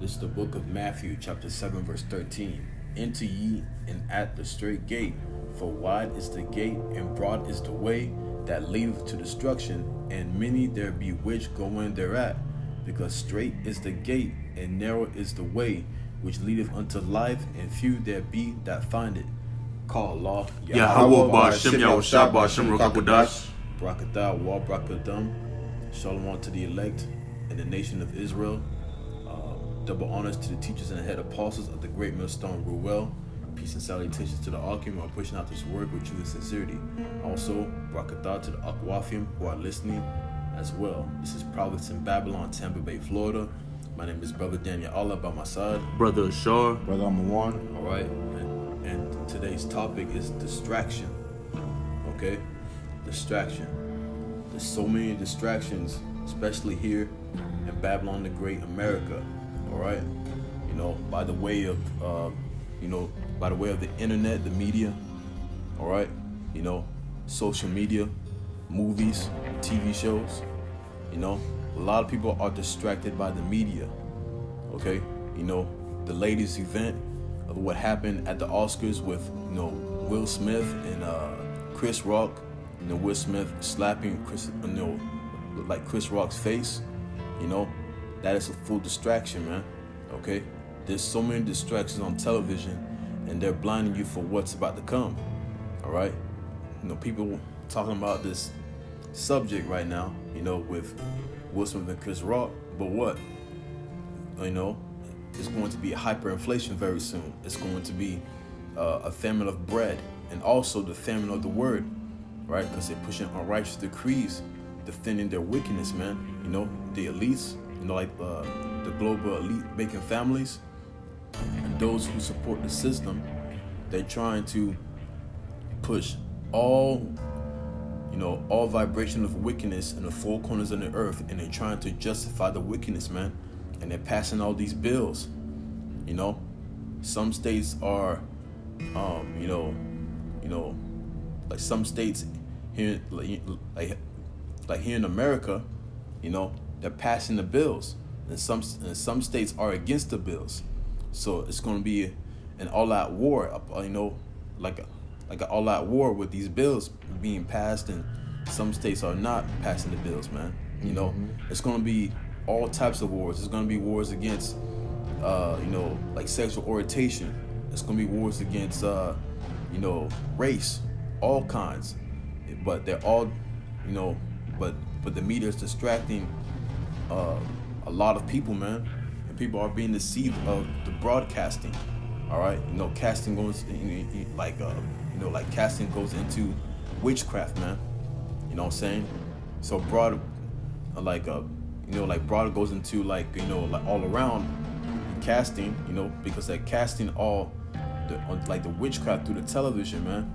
This is the book of Matthew, chapter 7, verse 13. Enter ye in at the straight gate, for wide is the gate, and broad is the way that leadeth to destruction, and many there be which go in thereat. Because straight is the gate, and narrow is the way which leadeth unto life, and few there be that find it. Call Allah, Yahweh Ba'ashem Yahushua Ba'ashem Rukakudash. Barakatah wa barakadam. Shalom to the elect and the nation of Israel. Double honors to the teachers and the head apostles of the great millstone Ruel. Peace and salutations to the Akim who are pushing out this work with true sincerity. Also, barakatah to the Akwafim who are listening as well. This is Prophets in Babylon, Tampa Bay, Florida. My name is Brother Daniel Allah by my side. Brother Ashar. Brother Marwan. All right, and today's topic is distraction. Okay, distraction. There's so many distractions, especially here in Babylon the Great, America. All right, by the way of, by the way of the internet, the media. All right, social media, movies, TV shows. A lot of people are distracted by the media. Okay, the latest event of what happened at the Oscars with Will Smith and Chris Rock. Will Smith slapping Chris Rock's face. That is a full distraction, man. Okay, there's so many distractions on television, and they're blinding you for what's about to come. All right, people talking about this subject right now. With Will Smith and Chris Rock, but what? It's going to be hyperinflation very soon. It's going to be a famine of bread, and also the famine of the word, right? Because they're pushing unrighteous decrees, defending their wickedness, man. The elites, like the global elite making families, and those who support the system. They're trying to push all vibration of wickedness in the four corners of the earth, and they're trying to justify the wickedness, man. And they're passing all these bills. Some states are, like some states here, like here in America, they're passing the bills, and some states are against the bills. So it's going to be an all-out war, like an all-out war with these bills being passed, and some states are not passing the bills, man. It's going to be all types of wars. There's going to be wars against, like sexual orientation. It's going to be wars against, race, all kinds. But they're all, but the media is distracting a lot of people, man. And people are being deceived of the broadcasting. All right, casting goes like casting goes into witchcraft, man. You know what I'm saying? So broad, like broad goes into like all around casting, because they're casting all the witchcraft through the television, man.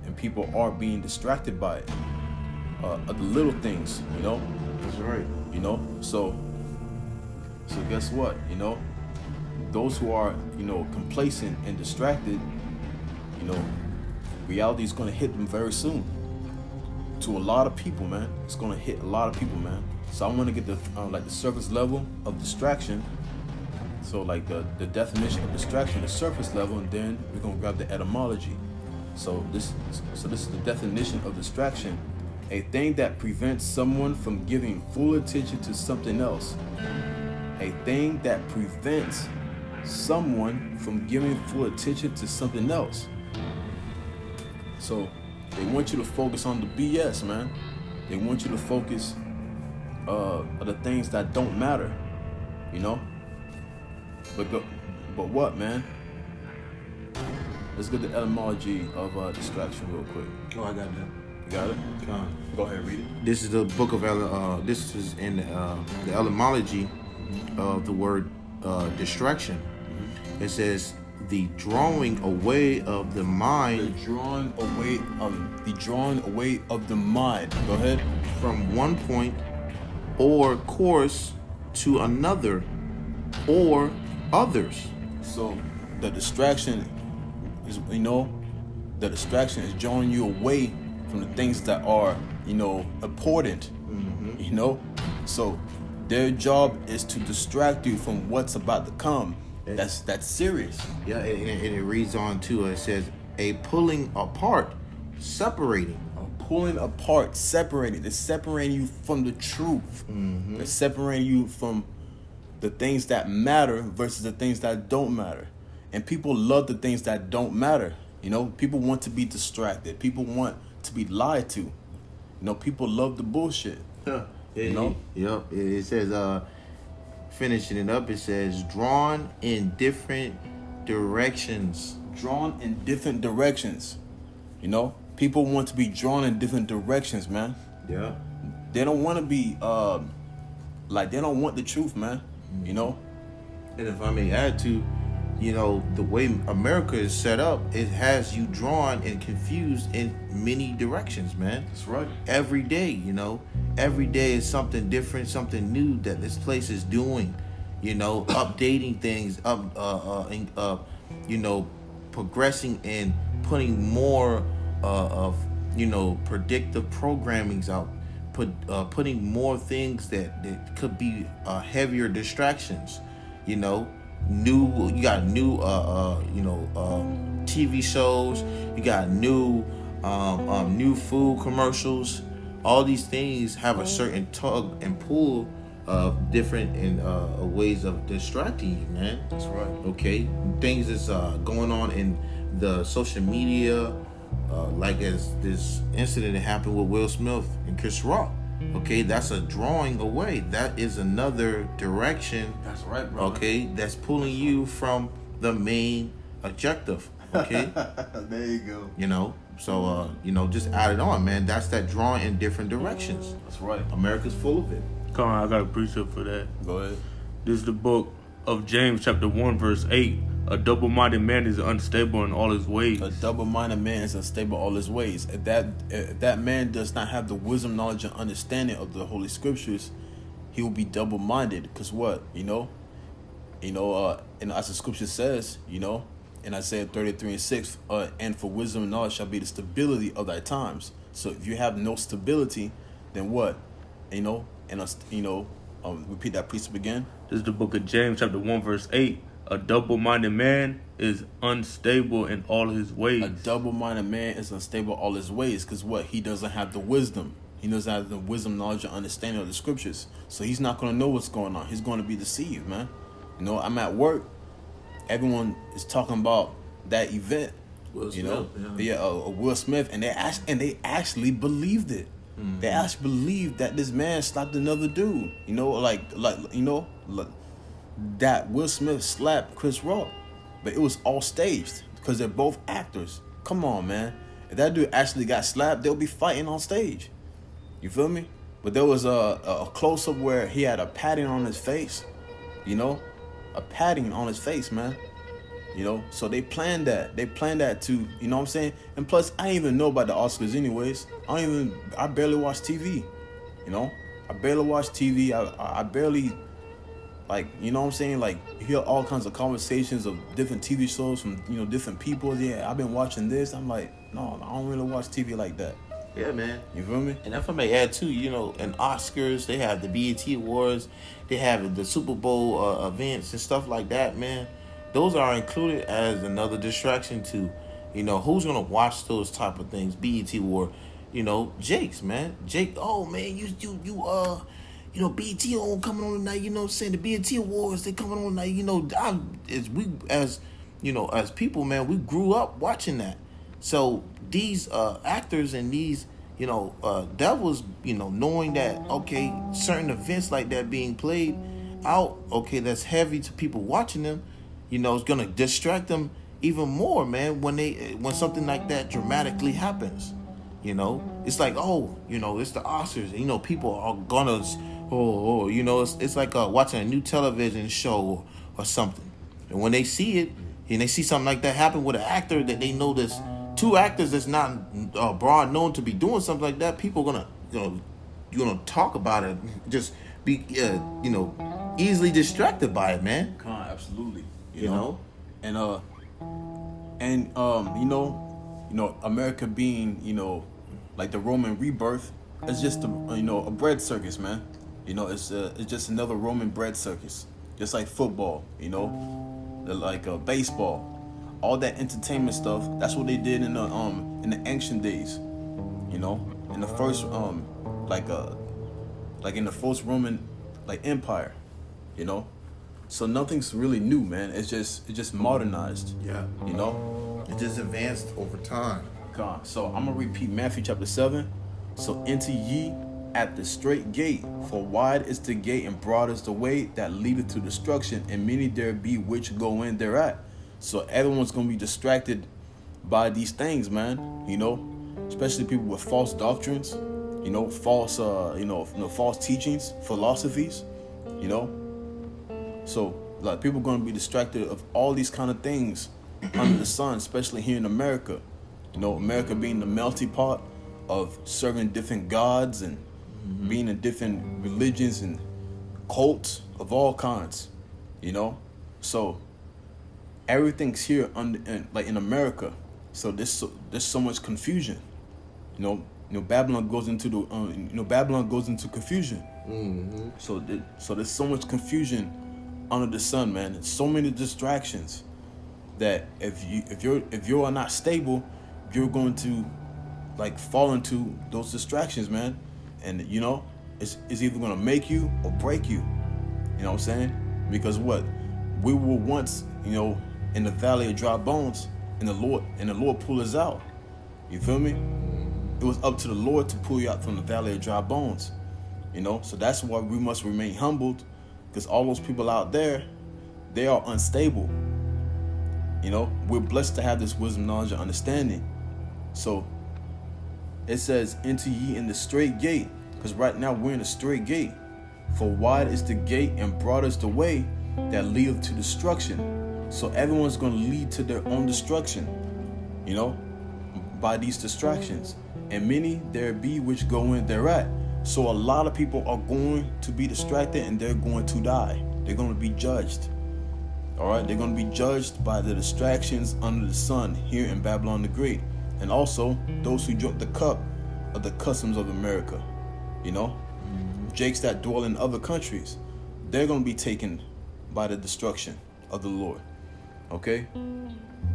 And people are being distracted by it, of the little things, That's right. So guess what? Those who are complacent and distracted, reality is going to hit them very soon. To a lot of people, man, it's going to hit a lot of people, man. So I want to get the the surface level of distraction. So like the definition of distraction, the surface level, and then we're going to grab the etymology. So this is the definition of distraction: a thing that prevents someone from giving full attention to something else. A thing that prevents someone from giving full attention to something else. So they want you to focus on the BS, man. They want you to focus on the things that don't matter, But what, man? Let's get the etymology of distraction real quick. Oh, I got that. You got it? Go ahead, read it. This is the book of this is in the etymology of the word distraction. It says the drawing away of the mind. The drawing away of the mind. Go ahead. From one point or course to another or others. So the distraction is, the distraction is drawing you away from the things that are, important. So Their job is to distract you from what's about to come. That's serious. Yeah, and it reads on too. It says a pulling apart, separating. Pulling apart, separating. They're separating you from the truth. They're separating you from the things that matter versus the things that don't matter. And people love the things that don't matter. You know, people want to be distracted. People want to be lied to. You know, people love the bullshit. You know? Yep. It says, finishing it up, it says, drawn in different directions. Drawn in different directions. You know? People want to be drawn in different directions, man. Yeah. They don't want to be, they don't want the truth, man. You know? And if I may add to, you know, the way America is set up, it has you drawn and confused in many directions, man. That's right. Every day, you know, every day is something different, something new that this place is doing, you know, updating things, you know, progressing and putting more of, you know, predictive programmings out, putting more things that could be heavier distractions, you know. You got new TV shows, you got new food commercials. All these things have a certain tug and pull of different ways of distracting you, man. That's right. Okay, things that's going on in the social media, like as this incident that happened with Will Smith and Chris Rock. Okay, that's a drawing away. That is another direction. That's right, bro. Okay, that's pulling you from the main objective. Okay, there you go. you know. So you know, just add it on, man. That's that drawing in different directions. That's right. America's full of it. Come on, I got a precept for that. Go ahead. This is the book of James, chapter 1, verse 8. A double-minded man is unstable in all his ways. A double-minded man is unstable in all his ways. If that man does not have the wisdom, knowledge, and understanding of the Holy Scriptures, he will be double-minded. Because what? You know, and as the Scripture says, you know, in Isaiah 33:6, and for wisdom and knowledge shall be the stability of thy times. So if you have no stability, then what? You know, repeat that precept again. This is the book of James, chapter 1, verse 8. A double-minded man is unstable in all his ways. A double-minded man is unstable in all his ways. Because what? He doesn't have the wisdom. He doesn't have the wisdom, knowledge, and understanding of the Scriptures. So he's not going to know what's going on. He's going to be deceived, man. You know, I'm at work. Everyone is talking about that event. Will Smith, you know, Will Smith, and they actually believed it. Mm-hmm. They actually believed that this man slapped another dude. You know, like that Will Smith slapped Chris Rock, but it was all staged because they're both actors. Come on, man. If that dude actually got slapped, they'll be fighting on stage. You feel me? But there was a close-up where he had a padding on his face. You know, a padding on his face, man. You know, so they planned that. They planned that to, you know what I'm saying? And plus, I didn't even know about the Oscars anyways. I barely watch TV. You know? I barely watch TV. I barely, like, you know what I'm saying? Like, hear all kinds of conversations of different TV shows from, you know, different people. Yeah, I've been watching this. I'm like, no, I don't really watch TV like that. Yeah, man. You feel me? And if I may add too, you know, in Oscars, they have the BET Awards, they have the Super Bowl events and stuff like that, man. Those are included as another distraction to, you know, who's gonna watch those type of things? BET Award, you know, Jake's, man. Jake, oh man, you know, BET on coming on tonight, you know what I'm saying? The BET Awards, they coming on tonight, you know, as people, man, we grew up watching that. So these actors and these, you know, that was, you know, knowing that, okay, certain events like that being played out, okay, that's heavy to people watching them, you know, it's gonna distract them even more, man, when something like that dramatically happens. You know, it's like, oh, you know, it's the Oscars, and, you know, people are gonna, you know, it's like watching a new television show or something. And when they see it, and they see something like that happen with an actor that they know this, two actors that's not broad known to be doing something like that, people are gonna, you know, you're gonna talk about it, just be, you know, easily distracted by it, man. Absolutely. You know, and you know, America being, you know, like the Roman rebirth, it's just a bread circus, man. You know, it's just another Roman bread circus, just like football. You know, like baseball, all that entertainment stuff. That's what they did in the ancient days. You know, in the first like in the first Roman empire. You know, so nothing's really new, man. It's just modernized. Yeah. You know, It just advanced over time. God. So I'm gonna repeat Matthew chapter 7. So enter ye at the straight gate, for wide is the gate and broad is the way that leadeth to destruction, and many there be which go in thereat. So everyone's gonna be distracted by these things, man. You know, especially people with false doctrines, you know, false false teachings, philosophies, you know. So like people gonna be distracted of all these kind of things under the sun, especially here in America. You know, America being the melting pot of serving different gods and being in different religions and cults of all kinds, you know. So everything's here in America. So there's so much confusion. You know, Babylon goes into confusion. Mm-hmm. So there's so much confusion under the sun, man. There's so many distractions that if you're not stable, you're going to fall into those distractions, man. And you know, it's either gonna make you or break you. You know what I'm saying? Because what? We were once, you know, in the valley of dry bones, and the Lord pulled us out. You feel me? It was up to the Lord to pull you out from the valley of dry bones. You know, so that's why we must remain humbled, because all those people out there, they are unstable. You know, we're blessed to have this wisdom, knowledge, and understanding. So it says, enter ye in the straight gate, because right now we're in the straight gate. For wide is the gate and broad is the way that leadeth to destruction. So everyone's going to lead to their own destruction, you know, by these distractions. And many there be which go in thereat. So a lot of people are going to be distracted and they're going to die. They're going to be judged. All right, they're going to be judged by the distractions under the sun here in Babylon the Great. And also those who drink the cup of the customs of America. You know, Jakes that dwell in other countries, they're going to be taken by the destruction of the Lord. Okay?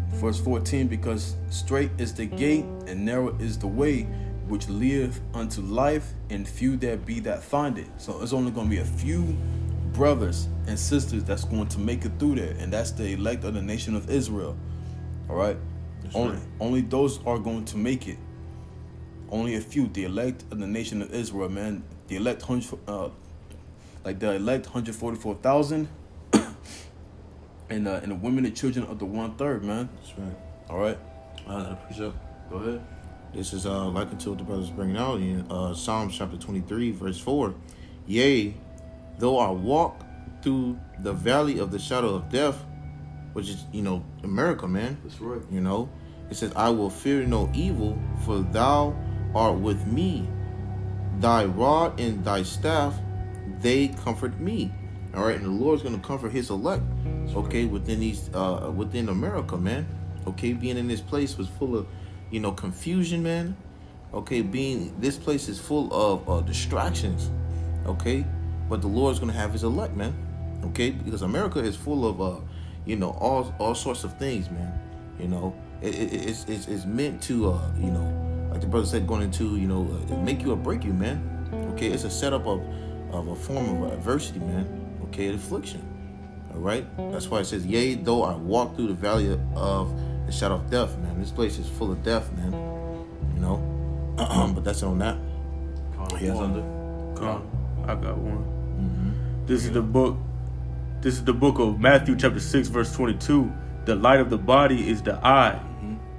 Verse 14, because straight is the gate and narrow is the way which leadeth unto life, and few there be that find it. So it's only going to be a few brothers and sisters that's going to make it through there, and that's the elect of the nation of Israel. All right? Only those are going to make it. Only a few, the elect of the nation of Israel, man. The elect 144,000, and the women and children of the 1/3, man. That's right. All right. Precept. Go ahead. This is like until the brothers bringing out in Psalms chapter 23, verse 4. Yea, though I walk through the valley of the shadow of death, which is, you know, America, man. That's right. You know, it says, I will fear no evil, for thou art with me. Thy rod and thy staff, they comfort me. All right, and the Lord's going to comfort his elect, okay, within America, man. Okay, being in this place was full of, you know, confusion, man. Okay, this place is full of distractions, okay, but the Lord's going to have his elect, man. Okay, because America is full of you know, all sorts of things, man. You know, it's meant to you know, like the brother said, going into, you know, make you or break you, man. Okay, it's a setup of a form of adversity, man. Okay, affliction. All right, that's why it says, yea, though I walk through the valley of the shadow of death, man. This place is full of death, man. You know, but that's on that. Yes, under. I got one. This is the book of Matthew chapter 6 verse 22. The light of the body is the eye.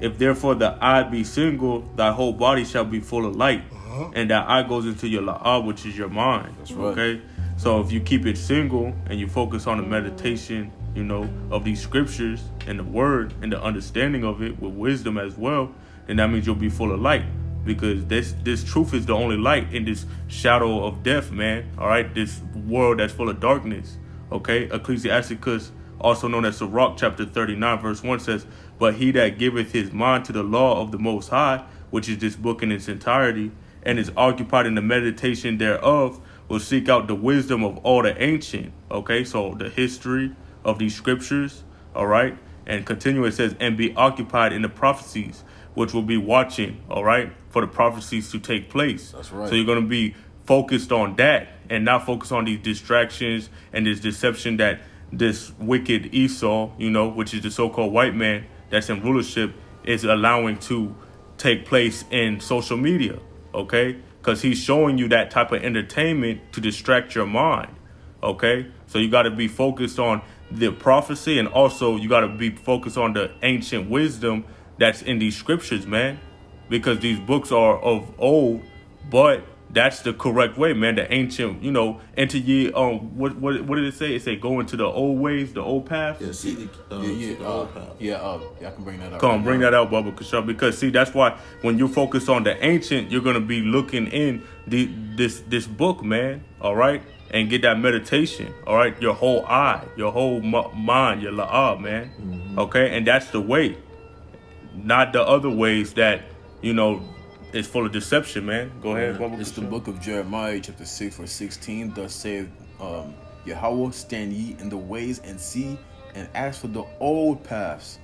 If therefore the eye be single, thy whole body shall be full of light. And that eye goes into your la'ah, which is your mind. That's right. Okay? So if you keep it single and you focus on the meditation, you know, of these scriptures and the word and the understanding of it with wisdom as well, then that means you'll be full of light. Because this truth is the only light in this shadow of death, man. All right? This world that's full of darkness. Okay? Ecclesiasticus, also known as Sirach, chapter 39, verse 1 says, but he that giveth his mind to the law of the Most High, which is this book in its entirety, and is occupied in the meditation thereof, will seek out the wisdom of all the ancient. Okay, so the history of these scriptures, all right, and continue, it says, and be occupied in the prophecies, which will be watching, all right, for the prophecies to take place. That's right. So you're going to be focused on that and not focus on these distractions and this deception that this wicked Esau, you know, which is the so-called white man that's in rulership, is allowing to take place in social media, okay? Because he's showing you that type of entertainment to distract your mind, okay? So you got to be focused on the prophecy, and also you got to be focused on the ancient wisdom that's in these scriptures, man, because these books are of old, but that's the correct way, man. The ancient, you know, enter ye, what did it say? It say go into the old ways, the old paths. Yeah, see the old path. I can bring that up. Come on, bring that out, Bubba Kashaw, because see, that's why when you focus on the ancient, you're gonna be looking in this book, man. All right, and get that meditation. All right, your whole eye, your whole mind, your la'ah, man. Mm-hmm. Okay, and that's the way, not the other ways that, you know, it's full of deception, man. Go ahead, Bubba. It's the book of Jeremiah, chapter 6, verse 16. Thus saith Yahweh, stand ye in the ways and see, and ask for the old paths,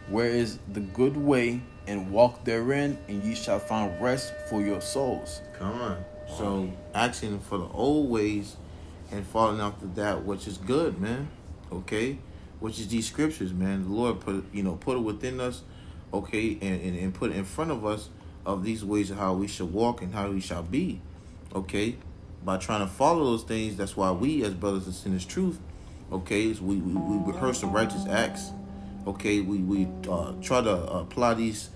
where is the good way, and walk therein, and ye shall find rest for your souls. Come on. So asking for the old ways and falling after that which is good, man. Okay? Which is these scriptures, man. The Lord put it within us, okay, and put it in front of us of these ways of how we should walk and how we shall be, okay? By trying to follow those things, that's why we as brothers and sisters truth, okay, is we rehearse the righteous acts, okay? We try to apply these,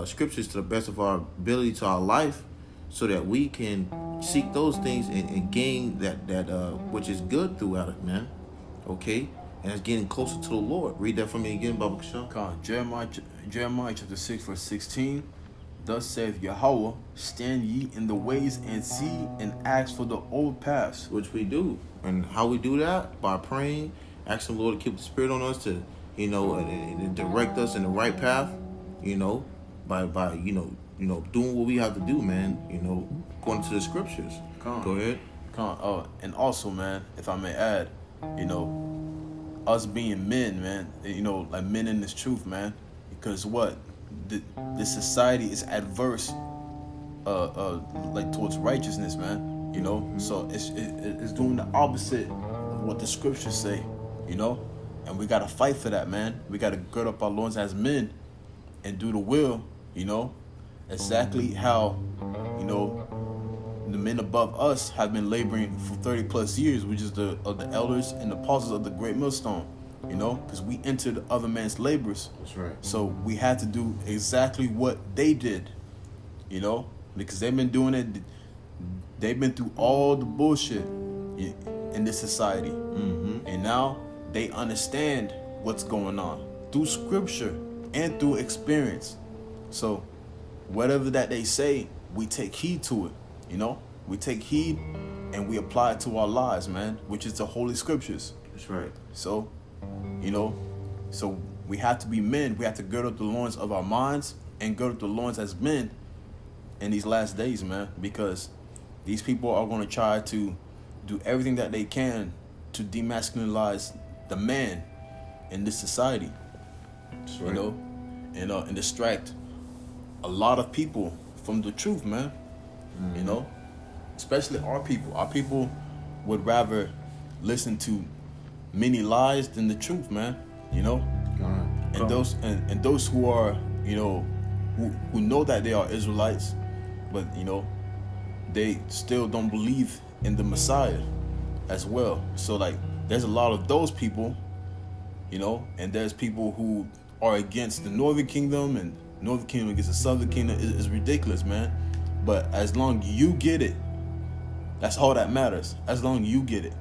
scriptures to the best of our ability to our life, so that we can seek those things and gain that which is good throughout it, man, okay? And it's getting closer to the Lord. Read that for me again, Baba Kashaw. Come on, Jeremiah chapter 6, verse 16. Thus saith Yahweh, stand ye in the ways and see, and ask for the old paths. Which we do. And how we do that? By praying, asking the Lord to keep the Spirit on us to, and direct us in the right path, by doing what we have to do, man, according to the scriptures. Go ahead. And also, man, if I may add, us being men, man, like men in this truth, man, because this society is adverse, like towards righteousness, man. So it's doing the opposite of what the scriptures say, and we gotta fight for that, man. We gotta gird up our loins as men and do the will, exactly how, the men above us have been laboring for 30 plus years, which is the elders and the apostles of the great millstone. Because we entered other man's labors. That's right. So we had to do exactly what they did, because they've been doing it. They've been through all the bullshit in this society. Mm-hmm. And now they understand what's going on through scripture and through experience. So whatever that they say, we take heed to it, We take heed and we apply it to our lives, man, which is the Holy Scriptures. That's right. So, so we have to be men. We have to gird up the loins of our minds and gird up the loins as men in these last days, man, because these people are going to try to do everything that they can to demasculinize the man in this society. That's right. And distract a lot of people from the truth, man. Mm-hmm. Especially our people. Our people would rather listen to many lies than the truth, man. And those who are, who know that they are Israelites, but they still don't believe in the Messiah as well. So like, there's a lot of those people, and there's people who are against the Northern Kingdom, and Northern Kingdom against the Southern Kingdom is ridiculous, man. But as long as you get it, that's all that matters. As long as you get it,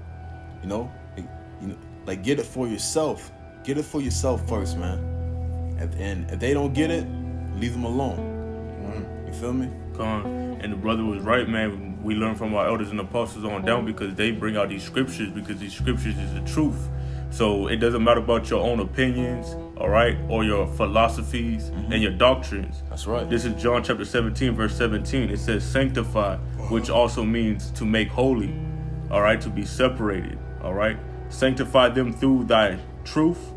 like get it for yourself. Get it for yourself first, man. And if they don't get it, leave them alone. You feel me? And the brother was right, man. We learn from our elders and apostles on down, because they bring out these scriptures, because these scriptures is the truth. So it doesn't matter about your own opinions, all right, or your philosophies and your doctrines. That's right. This is John chapter 17, verse 17. It says sanctify, which also means to make holy, all right, to be separated, all right. Sanctify them through thy truth.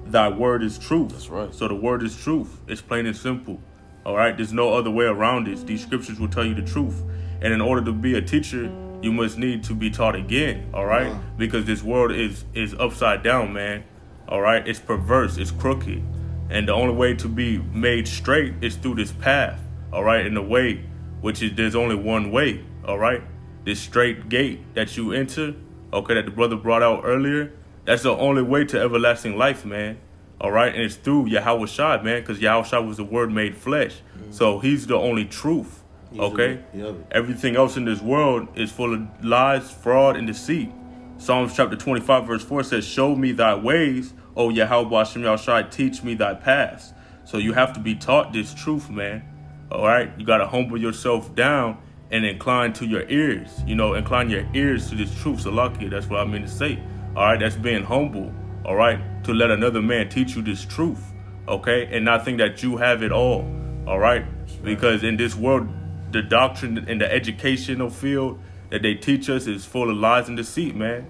Thy word is truth. That's right. So the word is truth. It's plain and simple. All right. There's no other way around it. These scriptures will tell you the truth. And in order to be a teacher, you must need to be taught again. All right. Because this world is upside down, man. All right. It's perverse. It's crooked. And the only way to be made straight is through this path. All right. In the way, which is there's only one way. All right. This straight gate that you enter, okay, that the brother brought out earlier, that's the only way to everlasting life, man. All right, and it's through Yahweh Shai, man, because Yahweh Shai was the word made flesh. So he's the only truth, okay? Everything else in this world is full of lies, fraud, and deceit. Psalms chapter 25, verse 4 says, show me thy ways, O Yahweh Hashem Shai, teach me thy paths. So you have to be taught this truth, man. All right, you got to humble yourself down and incline to your ears, incline your ears to this truth, Salakia. That's what I mean to say. All right, that's being humble, all right, to let another man teach you this truth, okay, and not think that you have it all right, because in this world, the doctrine and the educational field that they teach us is full of lies and deceit, man,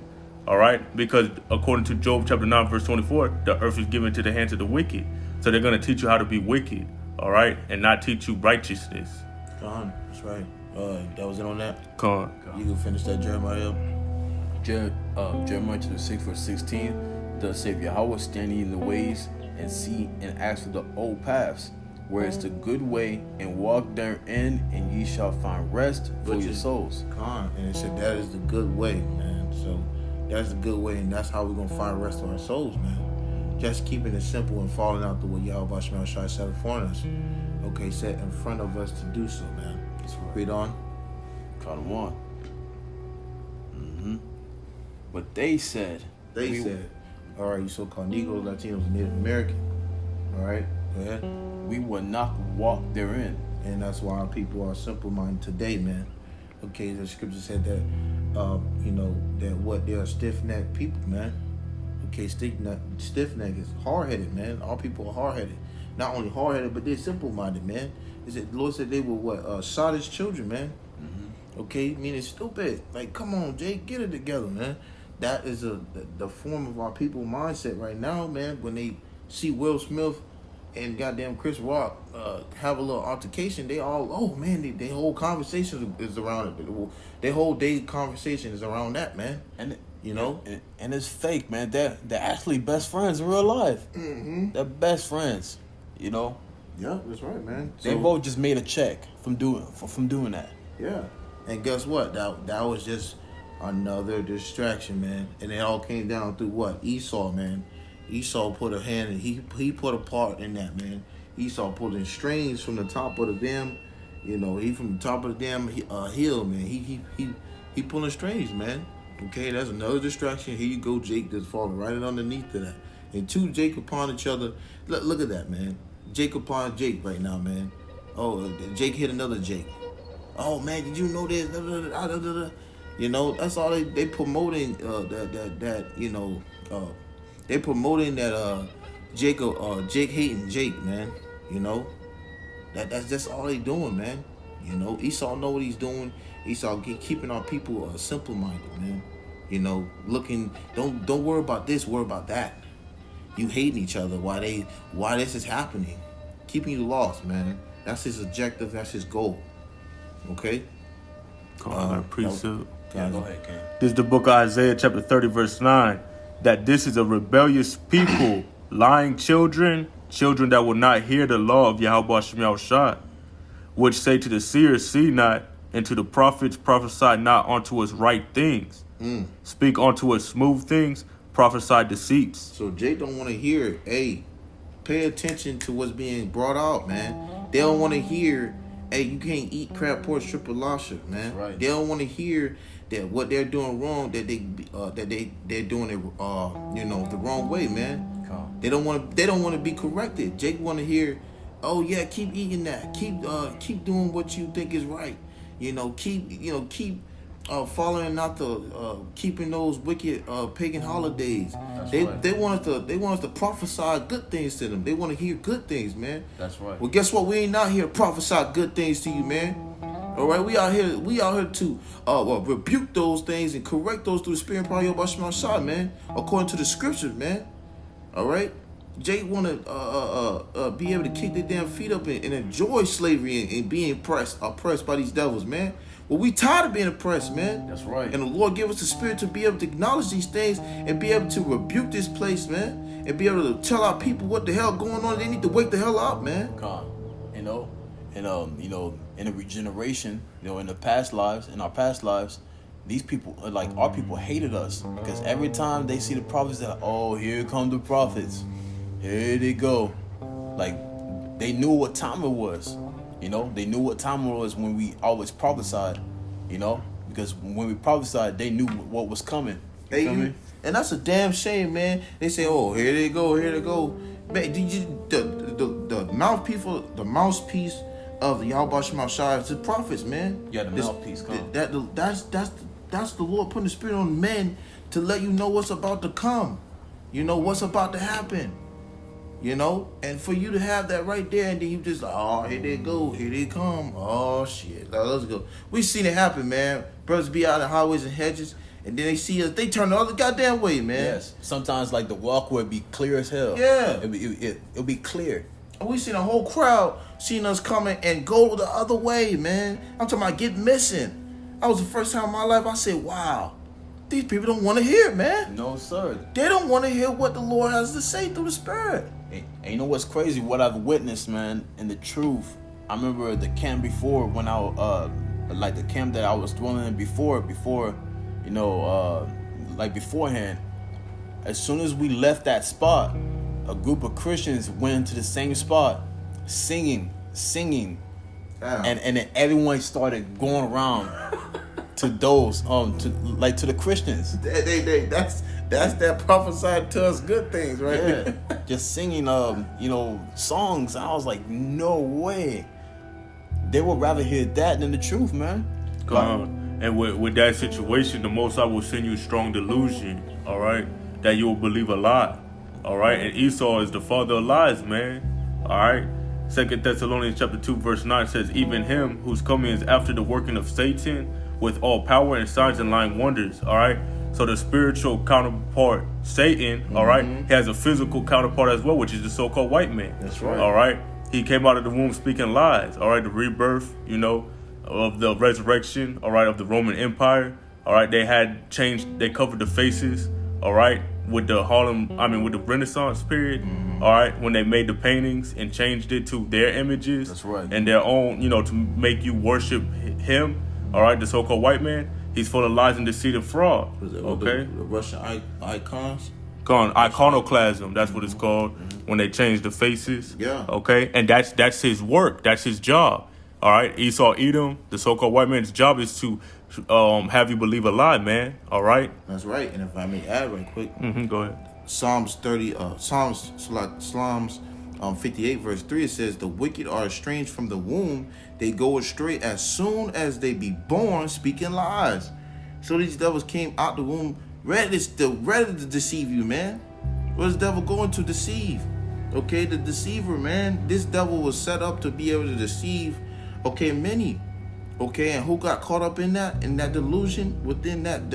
all right, because according to Job chapter 9, verse 24, the earth is given to the hands of the wicked, so they're going to teach you how to be wicked, all right, and not teach you righteousness. That's right. That was it on that? Con. You can finish that, Jeremiah. Jeremiah chapter 6, verse 16, thus saith Yahweh, stand ye in the ways, and see and ask for the old paths, where is the good way, and walk therein, and ye shall find rest for your souls. And it said that is the good way, man. So that's the good way, and that's how we're going to find rest for our souls, man. Just keeping it simple and following out the way Yahweh Shai set before us. Okay, set in front of us to do so, man. That's right. Read on. Count 'em on. But they said, all right, you so-called Negroes, Latinos, and Native American. All right, go ahead. we will not walk therein. And that's why our people are simple-minded today, man. Okay, the scripture said that, that they're stiff-necked people, man. Okay, stiff-necked is hard-headed, man. Our people are hard-headed. Not only hard-headed, but they're simple-minded, man. The Lord said they were shot as children, man. Okay, meaning stupid. Like, come on, Jake, get it together, man. That is the form of our people mindset right now, man. When they see Will Smith and goddamn Chris Rock have a little altercation, they all, oh man, their whole conversation is around it. Their whole day conversation is around that, man. And and it's fake, man. They're actually best friends in real life. They're best friends, Yeah, that's right, man. They both just made a check from doing that. Yeah, and guess what? That was just another distraction, man. And it all came down through what? Esau, man. Esau put a hand in, he put a part in that, man. Esau pulling strings from the top of the dam, he from the top of the damn hill, man. He pulling strings, man. Okay, that's another distraction. Here you go, Jake, just falling right underneath to that. And two Jake upon each other. Look at that, man. Jake upon Jake right now, man. Oh, Jake hit another Jake. Oh man, did you know this? That's all they promoting they promoting that Jake hating Jake, man. That's just all they doing, man. Esau know what he's doing. Esau keeping our people simple-minded, man. Don't worry about this, worry about that. You hating each other why this is happening. Keeping you lost, man. That's his objective, that's his goal. Okay? Go ahead, Cam. This is the book of Isaiah chapter 30, verse 9. That this is a rebellious people, lying children that will not hear the law of Yahweh Shem Shai, which say to the seers, see not, and to the prophets, prophesy not unto us right things. Speak unto us smooth things, prophesy deceits. So Jake don't want to hear, hey, pay attention to what's being brought out, man. They don't want to hear, hey, you can't eat crab pork strip of lobster, man. Right. They don't want to hear that what they're doing wrong, that they're doing it the wrong way, man. They don't want to be corrected. Jake want to hear, oh yeah, keep eating that. Keep doing what you think is right. Keep following out the keeping those wicked pagan holidays. They want us to prophesy good things to them. They want to hear good things, man. That's right. Well, guess what? We ain't out here to prophesy good things to you, man. All right, we out here to rebuke those things and correct those through the Spirit and power of Yahweh Shah, man. According to the scriptures, man. All right. Jay want to be able to kick their damn feet up and enjoy slavery and being oppressed by these devils, man. Well, we tired of being oppressed, man. That's right. And the Lord give us the spirit to be able to acknowledge these things and be able to rebuke this place, man. And be able to tell our people what the hell going on. They need to wake the hell up, man. You know, and in the regeneration, in our past lives, these people, like our people, hated us because every time they see the prophets, that here come the prophets, here they go, like they knew what time it was. They knew what time it was when we always prophesied, because when we prophesied, they knew what was coming. And that's a damn shame, man. They say, here they go. Man, the mouthpiece of the Yahweh Shema Shai is the prophets, man. Yeah, the mouthpiece. That's the Lord putting the spirit on men to let you know what's about to come. What's about to happen. And for you to have that right there, and then you just here they go, here they come. Oh shit, now let's go. We seen it happen, man. Brothers be out in highways and hedges, and then they see us, they turn the other goddamn way, man. Yes. Sometimes like the walkway be clear as hell. Yeah. It'll be clear. And we seen a whole crowd seeing us coming and go the other way, man. I'm talking about get missing. That was the first time in my life I said, wow, these people don't want to hear it, man. No, sir. They don't want to hear what the Lord has to say through the Spirit. And you know what's crazy? What I've witnessed, man, and the truth. I remember the camp before when like the camp that I was dwelling in before, like beforehand. As soon as we left that spot, a group of Christians went into the same spot, singing, and then everyone started going around to those to the Christians. That's that prophesied to us good things, right? Yeah. Just singing songs. I was like, no way. They would rather hear that than the truth, man. And with that situation, the Most High will send you strong delusion, all right, that you will believe a lie, all right. And Esau is the father of lies, man, all right. 2 Thessalonians chapter 2 verse 9 says, even him whose coming is after the working of Satan with all power and signs and lying wonders, all right. So the spiritual counterpart, Satan, all right, he has a physical counterpart as well, which is the so-called white man. That's right. All right. He came out of the womb speaking lies, all right, the rebirth, of the resurrection, all right, of the Roman Empire, all right. They covered the faces, all right, with the with the Renaissance period, all right, when they made the paintings and changed it to their images. That's right. And their own, to make you worship him, all right, the so-called white man. He's full of lies and deceit and fraud. Okay? The Russian icons? Iconoclasm, that's what it's called, when they change the faces. Yeah. Okay? And that's his work. That's his job. All right? Esau Edom, the so-called white man's job is to have you believe a lie, man. All right? That's right. And if I may add right quick. Go ahead. Psalms 58 verse 3, it says, the wicked are estranged from the womb. They go astray as soon as they be born, speaking lies. So these devils came out the womb ready to deceive you, man. What is the devil going to deceive? Okay, the deceiver, man. This devil was set up to be able to deceive, many. Okay, and who got caught up in that delusion, within that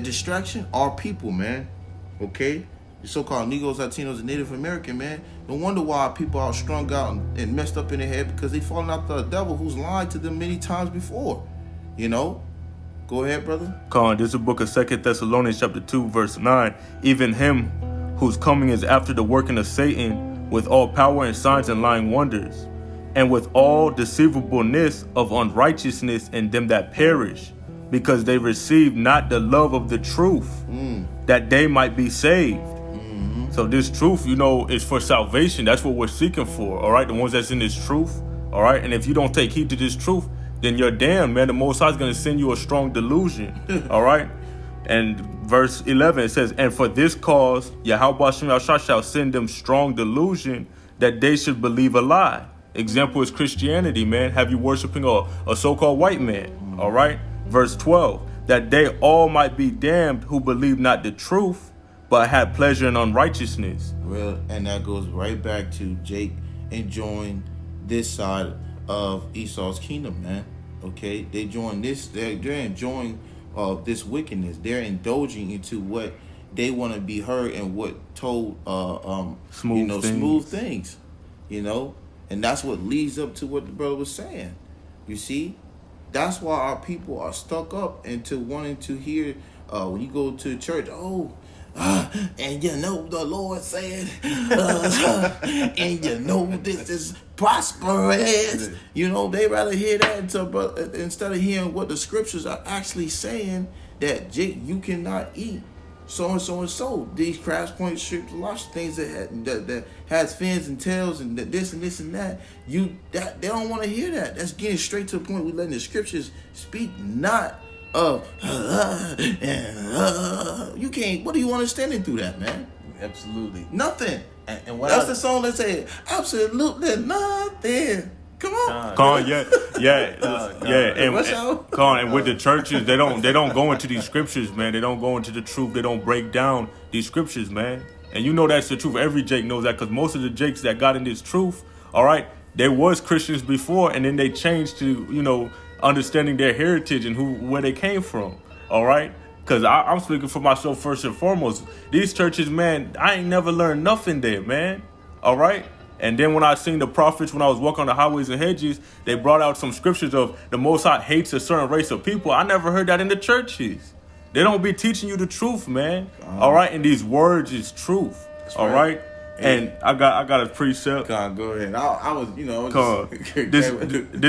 distraction? Our people, man. Okay? The so-called Negroes, Latinos, and Native American, man. No wonder why people are strung out and messed up in their head, because they fallen out the devil who's lied to them many times before. Go ahead, brother. This is the book of 2 Thessalonians chapter 2 verse 9. Even him whose coming is after the working of Satan with all power and signs and lying wonders, and with all deceivableness of unrighteousness in them that perish, because they receive not the love of the truth, that they might be saved. So this truth, is for salvation. That's what we're seeking for, all right? The ones that's in this truth, all right? And if you don't take heed to this truth, then you're damned, man. The Most High is going to send you a strong delusion, all right? And verse 11, it says, and for this cause, Yahweh shall send them strong delusion, that they should believe a lie. Example is Christianity, man. Have you worshiping a so-called white man, all right? Verse 12, that they all might be damned who believe not the truth, but had pleasure in unrighteousness. Well, and that goes right back to Jake enjoying this side of Esau's kingdom, man. Okay, they join this. They're enjoying this wickedness. They're indulging into what they want to be heard and what told smooth things. And that's what leads up to what the brother was saying. You see, that's why our people are stuck up into wanting to hear when you go to church. And the Lord said, and this is prosperous. They rather hear that instead of hearing what the scriptures are actually saying, that Jake, you cannot eat so and so and so. These crabs, point, shrimp, lobster, things that has fins and tails and this and this and that. They don't want to hear that. That's getting straight to the point. We letting the scriptures speak, not you can't. What are you understanding through that, man? Absolutely nothing. And what that's the song that said absolutely nothing. Come on, and with the churches, they don't go into these scriptures, man. They don't go into the truth. They don't break down these scriptures, man. And that's the truth. Every Jake knows that, because most of the Jakes that got in this truth, all right, they was Christians before, and then they changed to understanding their heritage and where they came from. All right, because I'm speaking for myself first and foremost. These churches, man, I ain't never learned nothing there, man. All right. And then when I seen the prophets, when I was walking on the highways and hedges, they brought out some scriptures of the Most High hates a certain race of people. I never heard that in the churches. They don't be teaching you the truth, man. All right, and these words is truth. All right. And I got a precept. Go ahead. I was, this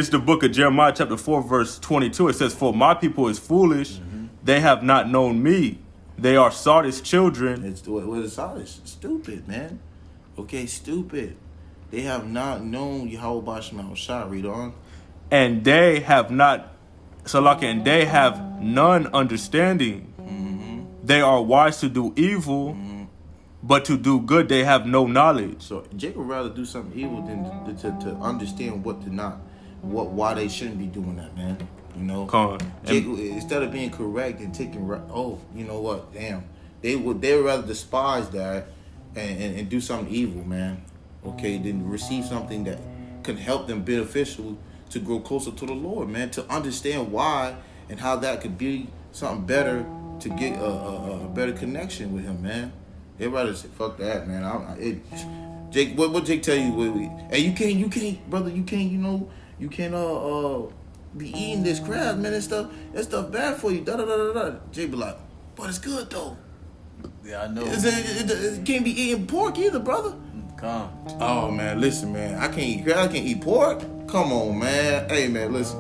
is the book of Jeremiah, chapter 4, verse 22. It says, "For my people is foolish; they have not known me. They are Sardis children." What is Sardis? Stupid, man. Okay, stupid. They have not known Yahweh Shema Shah. Read on. And they have not, Salaki, and they have none understanding. They are wise to do evil. But to do good, they have no knowledge. So Jacob would rather do something evil than to understand why they shouldn't be doing that, man. Jacob, instead of being correct and taking, you know what? Damn, they would rather despise that and do something evil, man. Okay, than receive something that can help them beneficial to grow closer to the Lord, man. To understand why and how that could be something better to get a better connection with Him, man. They rather say, fuck that, man. Jake, what Jake tell you? And you can't, brother. You can't, you can't be eating this crab, man. That stuff bad for you. Da da da da da. Jake be like, but it's good though. Yeah, I know. It can't be eating pork either, brother. Come. Oh man, listen, man. I can't eat crab. I can't eat pork. Come on, man. Hey, man, listen.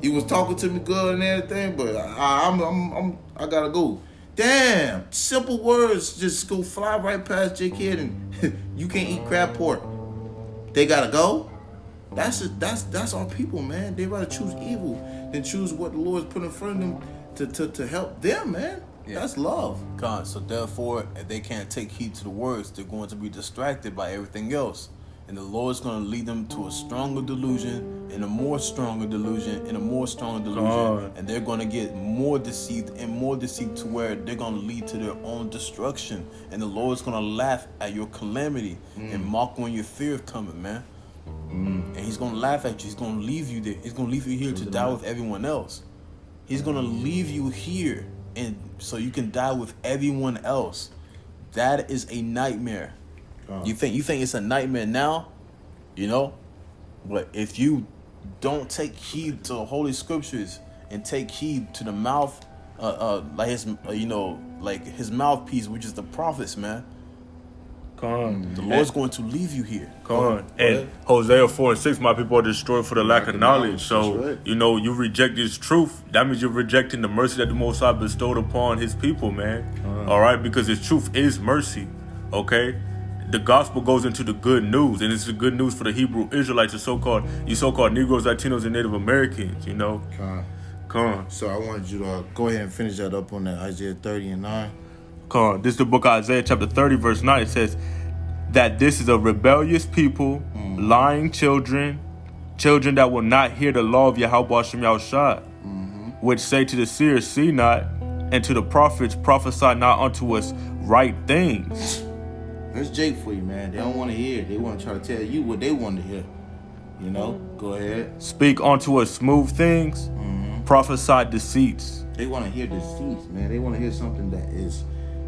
He was talking to me good and everything, but I gotta go. Damn, simple words just go fly right past Jake head, and you can't eat crab pork. They gotta go. That's our people, man. They rather choose evil than choose what the Lord's put in front of them to help them, man. Yeah. That's love. God, so therefore, if they can't take heed to the words, they're going to be distracted by everything else. And the Lord's going to lead them to a stronger delusion, and a more stronger delusion, and a more stronger delusion. And they're going to get more deceived and more deceived to where they're going to lead to their own destruction. And the Lord's going to laugh at your calamity and mock when your fear is coming, man. And He's going to laugh at you. He's going to leave you there. He's going to leave you here to die with everyone else. He's going to leave you here and so you can die with everyone else. That is a nightmare. You think it's a nightmare now, but if you don't take heed to the Holy Scriptures and take heed to the mouth, like his, like His mouthpiece, which is the prophets, man. The Lord's going to leave you here. And Hosea 4:6, my people are destroyed for the lack of knowledge. So, right. You reject this truth. That means you're rejecting the mercy that the Most High bestowed upon His people, man. All right, because His truth is mercy. Okay. The gospel goes into the good news, and it's the good news for the Hebrew Israelites, the so-called Negroes, Latinos, and Native Americans, So I wanted you to go ahead and finish that up on that Isaiah 30:9. This is the book of Isaiah chapter 30, verse 9. It says that this is a rebellious people, lying children that will not hear the law of Yahweh Shem Yahushua. which say to the seers, see not, and to the prophets, prophesy not unto us right things. There's Jake for you, man. They don't want to hear it. They want to try to tell you what they want to hear. You know? Go ahead. Speak unto us smooth things, prophesy deceits. They want to hear deceits, man. They want to hear something that is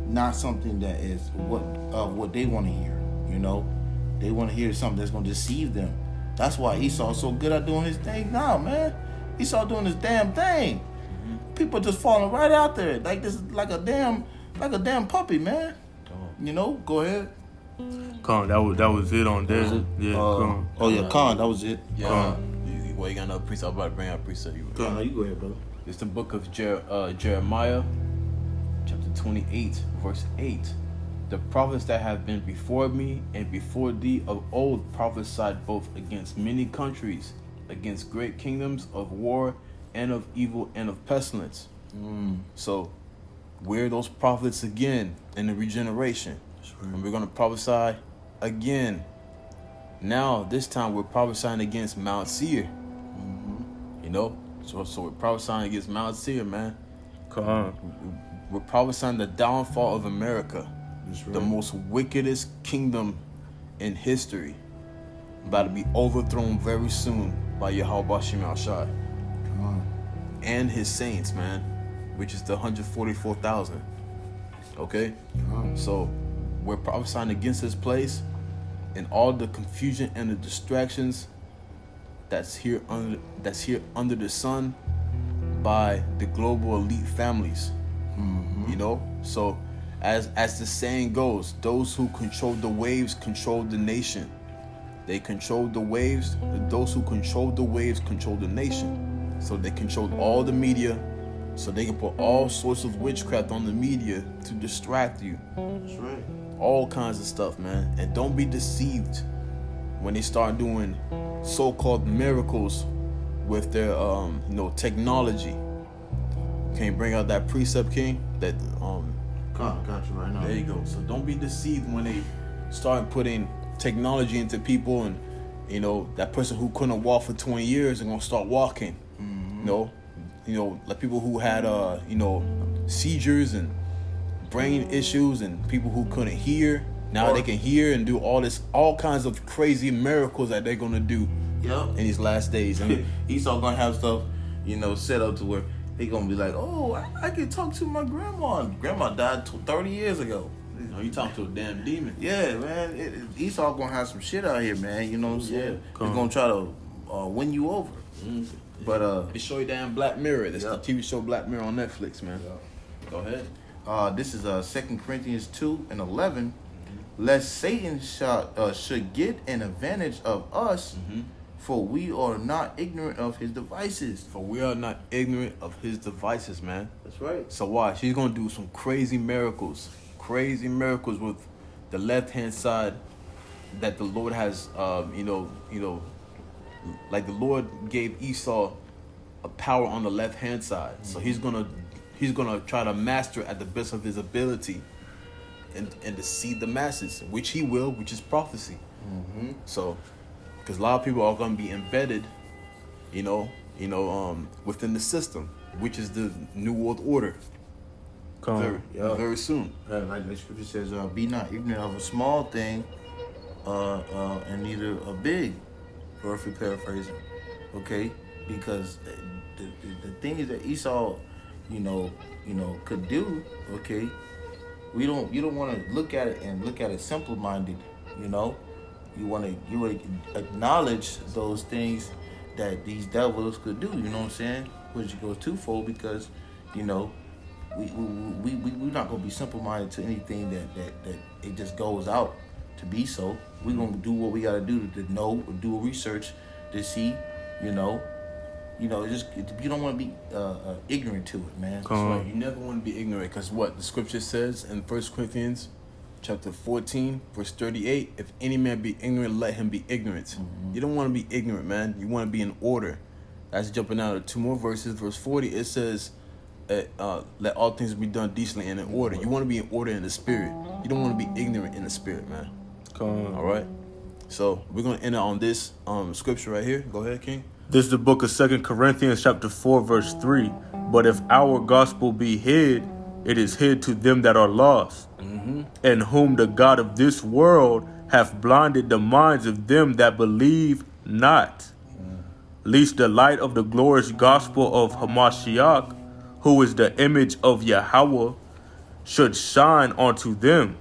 not something that is what they want to hear. You know? They want to hear something that's going to deceive them. That's why Esau's so good at doing his thing now, man. Esau doing his damn thing. People just falling right out there like this, like a damn puppy, man. You know, go ahead. Con, that was it on there. Yeah, Con. Oh yeah, Con, that was it. Yeah. You got another precept? I'm about to bring out a precept. Con, you go ahead, brother. It's the book of Jeremiah, chapter 28, verse 8. The prophets that have been before me and before thee of old prophesied both against many countries, against great kingdoms of war and of evil and of pestilence. So we're those prophets again in the regeneration. And we're going to prophesy again. Now, this time we're prophesying against Mount Seir. You know? So we're prophesying against Mount Seir, man. Con. We're prophesying the downfall of America. The most wickedest kingdom in history. About to be overthrown very soon by Yahweh Shem Shai. And his saints, man. Which is the 144,000. Okay? So we're prophesying against this place and all the confusion and the distractions that's here under the sun by the global elite families. You know? So as the saying goes, those who control the waves control the nation. They control the waves. Those who control the waves control the nation. So they control all the media. So they can put all sorts of witchcraft on the media to distract you. That's right. All kinds of stuff, man. And don't be deceived when they start doing so-called miracles with their technology. Can you bring out that precept, King? That Con, got you right now. there you go. So don't be deceived when they start putting technology into people, and you know that person who couldn't walk for 20 years is gonna start walking. You know, like people who had seizures and brain issues, and people who couldn't hear, now they can hear and do all kinds of crazy miracles that they're gonna do in these last days. And Esau gonna have stuff, set up to where he gonna be like, oh, I can talk to my grandma. Grandma died 30 years ago. you talking to a damn demon. Yeah, man. Esau gonna have some shit out here, man. You know what I'm saying? Yeah. He's gonna try to win you over. But They show you damn Black Mirror. That's the TV show Black Mirror on Netflix, man. Go ahead. This is 2 Corinthians 2:11. Lest Satan should get an advantage of us, for we are not ignorant of his devices. For we are not ignorant of his devices, man. That's right. So watch, he's gonna do some crazy miracles with the left hand side that the Lord has, like the Lord gave Esau a power on the left hand side. So he's gonna try to master at the best of his ability, and deceive the masses, which he will, which is prophecy. So, because a lot of people are gonna be embedded, within the system, which is the New World Order. Very soon. Like the scripture says, be not ignorant of a small thing, and neither a big, or if we paraphrasing, okay? Because the things that Esau, could do, okay? You don't want to look at it simple-minded, You want to acknowledge those things that these devils could do. You know what I'm saying? Which goes twofold because, we're not gonna be simple-minded to anything that it just goes out to be so. We're gonna do what we gotta do to know or do research to see, you don't want to be ignorant to it, man. That's right. You never want to be ignorant, because what the scripture says in 1 Corinthians chapter 14, verse 38, if any man be ignorant, let him be ignorant. You don't want to be ignorant, man. You want to be in order. That's jumping out of 2 more verses. Verse 40, it says, let all things be done decently and in order. You want to be in order in the spirit. You don't want to be ignorant in the spirit, man. All right? So we're going to end on this scripture right here. Go ahead, King. This is the book of 2 Corinthians chapter 4, verse 3. But if our gospel be hid, it is hid to them that are lost, and whom the God of this world hath blinded the minds of them that believe not, lest the light of the glorious gospel of Hamashiach, who is the image of Yahweh, should shine onto them.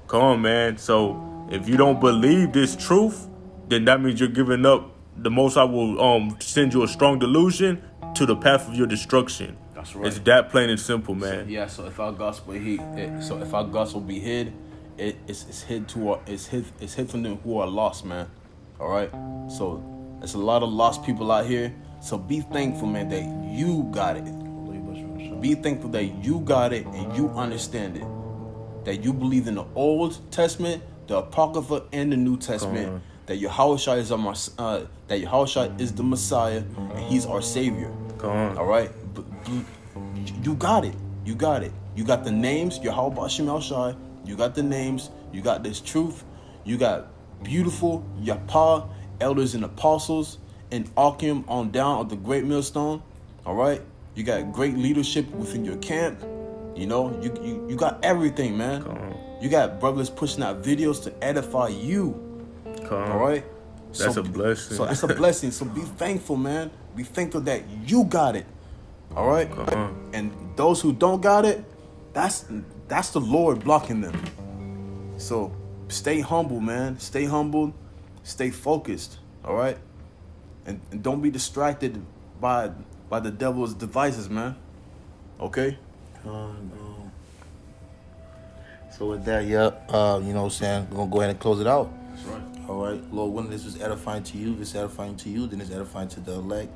Come on, man. So if you don't believe this truth, then that means you're giving up. The Most High will send you a strong delusion to the path of your destruction. That's right. It's that plain and simple, man. Yeah. So if our gospel if our gospel be hid, it's hid from them who are lost, man. All right. So there's a lot of lost people out here. So be thankful, man, that you got it. Be thankful that you got it and you understand it. That you believe in the Old Testament, the Apocrypha, and the New Testament. That Yahushua is the Messiah and He's our Savior. Come on. All right, you got it. You got it. You got the names, Yahweh Hashem El Shai. You got the names. You got this truth. You got beautiful Yapa, elders and apostles, and Akim on down of the Great Millstone. All right, you got great leadership within your camp. You know, you got everything, man. You got brothers pushing out videos to edify you. All right, That's a blessing. So it's a blessing. So be thankful, man. Be thankful that you got it. All right, and those who don't got it, that's the Lord blocking them. So stay humble, man. Stay humble. Stay focused. All right, and don't be distracted by the devil's devices, man. Okay. So with that, you know what I'm saying, we're going to go ahead and close it out. That's right. All right, Lord, when this was edifying to you, if it's edifying to you, then it's edifying to the elect.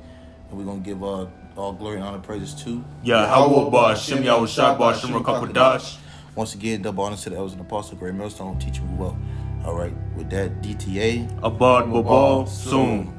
And we're going to give all glory and honor praises to Yahweh Ba'Shem Yahushua Ba'Shem Rakapadash. once again, double honors to the elders and apostles, Great Millstone, teach me well. All right, with that, DTA. Abad Babal soon.